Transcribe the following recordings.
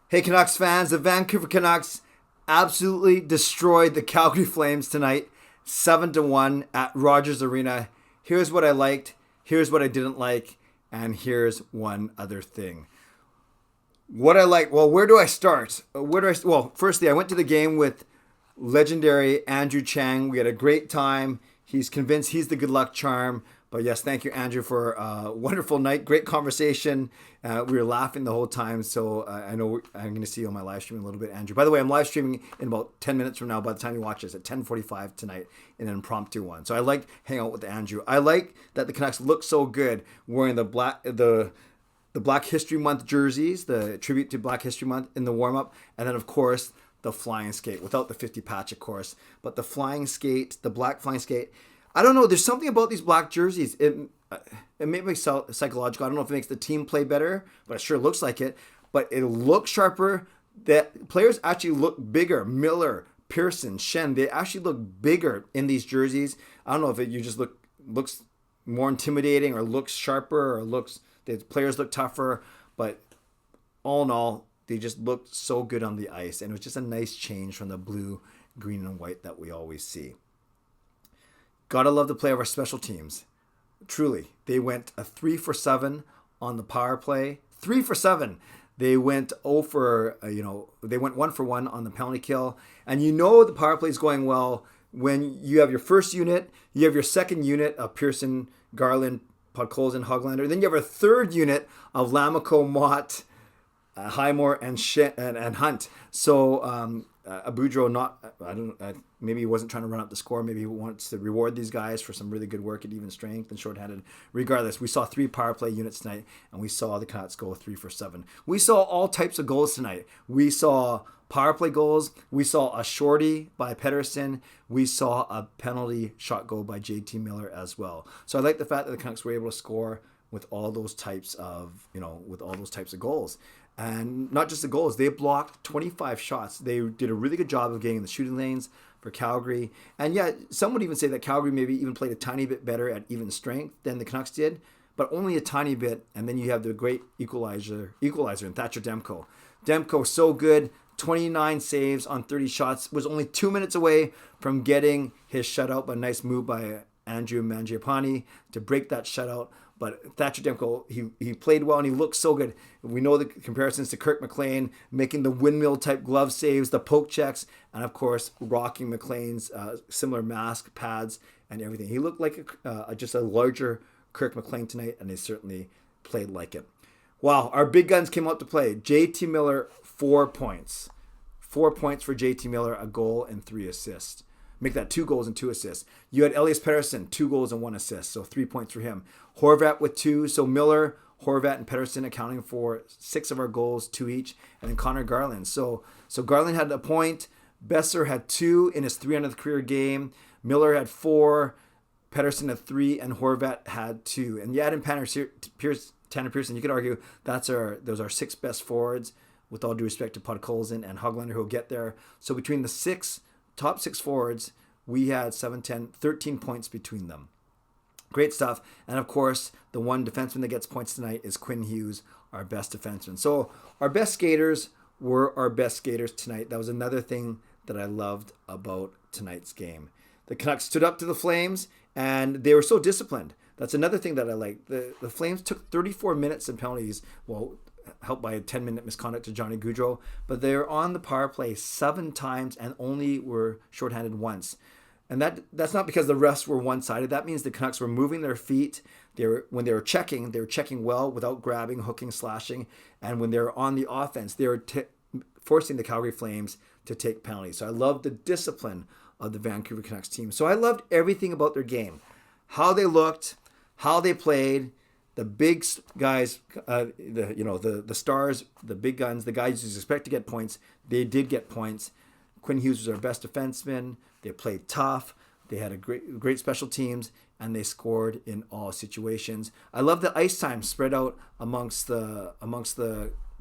Hey Canucks fans, the Vancouver Canucks absolutely destroyed the Calgary Flames tonight, 7-1 at Rogers Arena. Here's what I liked, here's what I didn't like, and here's one other thing. What I like, well, where do I start? Well, firstly, I went to the game with legendary Andrew Chang. We had a great time. He's convinced he's the good luck charm. But yes, thank you, Andrew, for a wonderful night. Great conversation. We were laughing the whole time. So I know I'm going to see you on my live stream in a little bit, Andrew. By the way, I'm live streaming in about 10 minutes from now by the time you watch this at 10:45 tonight in an impromptu one. So I like hanging out with Andrew. I like that the Canucks look so good wearing the Black History Month jerseys, the tribute to Black History Month in the warm-up. And then, of course, the flying skate without the 50 patch, of course. But the flying skate, the black flying skate, I don't know. There's something about these black jerseys. It may be psychological. I don't know if it makes the team play better, but it sure looks like it. But it looks sharper. That players actually look bigger. Miller, Pearson, Shen, they actually look bigger in these jerseys. I don't know if you just looks more intimidating or looks sharper or the players look tougher. But all in all, they just looked so good on the ice. And it was just a nice change from the blue, green, and white that we always see. Gotta love the play of our special teams. Truly, they went a 3 for 7 on the power play. 3 for 7. They went they went 1 for 1 on the penalty kill. And the power play is going well when you have your first unit, you have your second unit of Pearson, Garland, Podkolzin, Hoglander. Then you have a third unit of Lamico, Mott, Highmore, and Hunt. So Boudreau maybe he wasn't trying to run up the score. Maybe he wants to reward these guys for some really good work at even strength and shorthanded. Regardless, we saw 3 power play units tonight, and we saw the Canucks go 3 for 7. We saw all types of goals tonight. We saw power play goals. We saw a shorty by Pettersson. We saw a penalty shot goal by JT Miller as well. So I like the fact that the Canucks were able to score with all those types of goals. And not just the goals, they blocked 25 shots. They did a really good job of getting in the shooting lanes for Calgary. And yeah, some would even say that Calgary maybe even played a tiny bit better at even strength than the Canucks did, but only a tiny bit. And then you have the great equalizer in Thatcher Demko. Demko, so good, 29 saves on 30 shots, was only 2 minutes away from getting his shutout, but a nice move by Andrew Mangiapane to break that shutout. But Thatcher Demko, he played well and he looked so good. We know the comparisons to Kirk McLean, making the windmill-type glove saves, the poke checks, and of course, rocking McLean's similar mask, pads, and everything. He looked like just a larger Kirk McLean tonight, and he certainly played like it. Wow, our big guns came out to play. JT Miller, 4 points. 4 points for JT Miller, a goal and 3 assists. Make that 2 goals and 2 assists. You had Elias Pettersson, 2 goals and 1 assist, so 3 points for him. Horvat with 2, so Miller, Horvat, and Pettersson accounting for 6 of our goals, 2 each, and then Connor Garland. So Garland had a point, Besser had 2 in his 300th career game, Miller had 4, Pettersson had 3, and Horvat had 2. And you add in Tanner Pearson, you could argue those are 6 best forwards, with all due respect to Podkolzin and Hoglander who will get there. So between the top 6 forwards, we had 7, 10, 13 points between them. Great stuff. And of course, the one defenseman that gets points tonight is Quinn Hughes, our best defenseman. So our best skaters were our best skaters tonight. That was another thing that I loved about tonight's game. The Canucks stood up to the Flames, and they were so disciplined. That's another thing that I liked. The Flames took 34 minutes in penalties, helped by a 10-minute misconduct to Johnny Gaudreau, but they're on the power play 7 times and only were shorthanded once. And that's not because the refs were one-sided. That means the Canucks were moving their feet. When they were checking well without grabbing, hooking, slashing. And when they were on the offense, they were forcing the Calgary Flames to take penalties. So I loved the discipline of the Vancouver Canucks team. So I loved everything about their game. How they looked, how they played, the big guys, the stars, the big guns, the guys you expect to get points, they did get points. Quinn Hughes was our best defenseman. They played tough. They had a great special teams, and they scored in all situations. I love the ice time spread out amongst the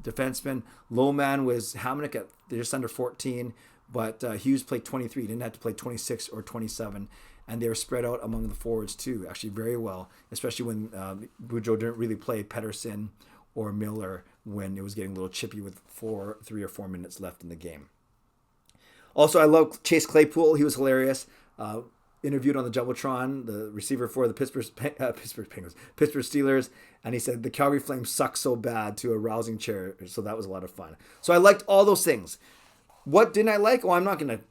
defensemen. Lowman was Hamonic at just under 14, but Hughes played 23. He didn't have to play 26 or 27. And they were spread out among the forwards too, actually very well, especially when Boudreau didn't really play Pettersson or Miller when it was getting a little chippy with 3 or 4 minutes left in the game. Also, I love Chase Claypool. He was hilarious. Interviewed on the Jumbotron, the receiver for the Pittsburgh Steelers, and he said the Calgary Flames suck so bad to a rousing chair. So that was a lot of fun. So I liked all those things. What didn't I like? Well, I'm not going to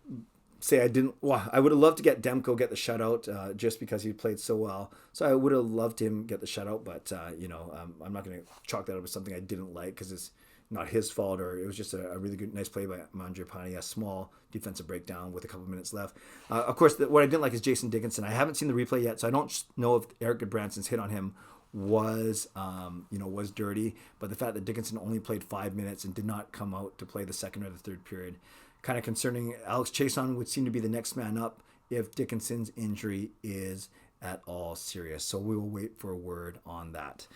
say I didn't. Well, I would have loved to get Demko get the shutout just because he played so well. So I would have loved him get the shutout, but I'm not going to chalk that up as something I didn't like because it's not his fault, or it was just a really good, nice play by Mangiapane, a small defensive breakdown with a couple minutes left. Of course, what I didn't like is Jason Dickinson. I haven't seen the replay yet, so I don't know if Eric Goodbranson's hit on him was dirty, but the fact that Dickinson only played 5 minutes and did not come out to play the second or the third period, kind of concerning. Alex Chason would seem to be the next man up if Dickinson's injury is at all serious. So we will wait for a word on that.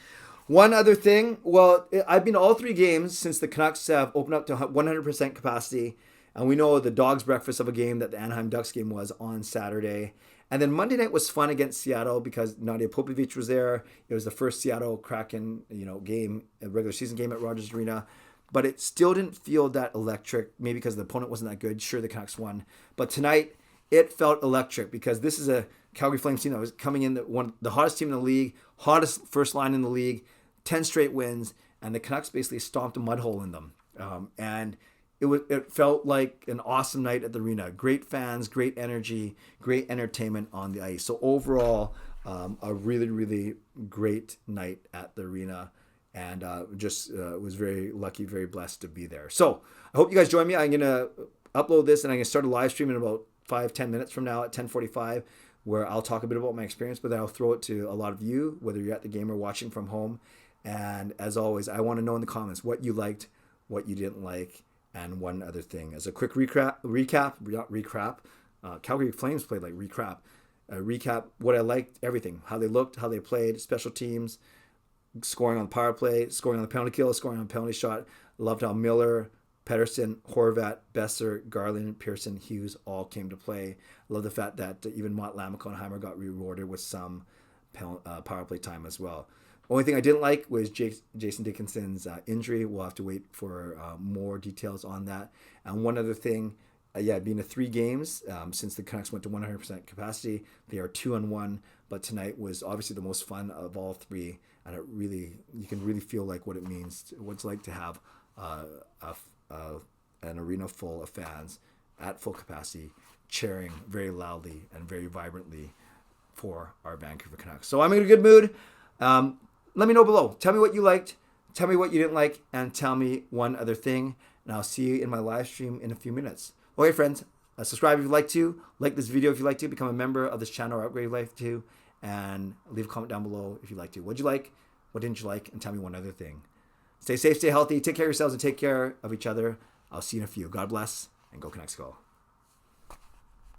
One other thing, well, I've been to all 3 games since the Canucks have opened up to 100% capacity. And we know the dog's breakfast of a game that the Anaheim Ducks game was on Saturday. And then Monday night was fun against Seattle because Nadia Popovic was there. It was the first Seattle Kraken, game, a regular season game at Rogers Arena. But it still didn't feel that electric, maybe because the opponent wasn't that good. Sure, the Canucks won. But tonight, it felt electric because this is a Calgary Flames team that was coming in, the hottest team in the league, hottest first line in the league, 10 straight wins, and the Canucks basically stomped a mud hole in them. And it felt like an awesome night at the arena. Great fans, great energy, great entertainment on the ice. So overall, a really, really great night at the arena. And was very lucky, very blessed to be there. So I hope you guys join me. I'm going to upload this and I'm going to start a live stream in about 5-10 minutes from now at 10:45, where I'll talk a bit about my experience, but then I'll throw it to a lot of you, whether you're at the game or watching from home. And as always, I want to know in the comments what you liked, what you didn't like, and one other thing. As a quick recap, Calgary Flames played like recap what I liked, everything, how they looked, how they played, special teams, scoring on the power play, scoring on the penalty kill, scoring on the penalty shot. Loved how Miller, Pettersson, Horvat, Besser, Garland, Pearson, Hughes all came to play. Love the fact that even Mott Lamakonheimer got rewarded with some power play time as well. Only thing I didn't like was Jason Dickinson's injury. We'll have to wait for more details on that. And one other thing, being to 3 games since the Canucks went to 100% capacity, they are 2-1. But tonight was obviously the most fun of all 3, and you can really feel like what it means, what it's like to have an arena full of fans at full capacity, cheering very loudly and very vibrantly for our Vancouver Canucks. So I'm in a good mood. Let me know below. Tell me what you liked, tell me what you didn't like, and tell me one other thing. And I'll see you in my live stream in a few minutes. Okay, friends, subscribe if you'd like to, like this video if you'd like to, become a member of this channel or upgrade life to, and leave a comment down below if you'd like to. What'd you like? What didn't you like? And tell me one other thing. Stay safe, stay healthy, take care of yourselves, and take care of each other. I'll see you in a few. God bless, and go Canucks go.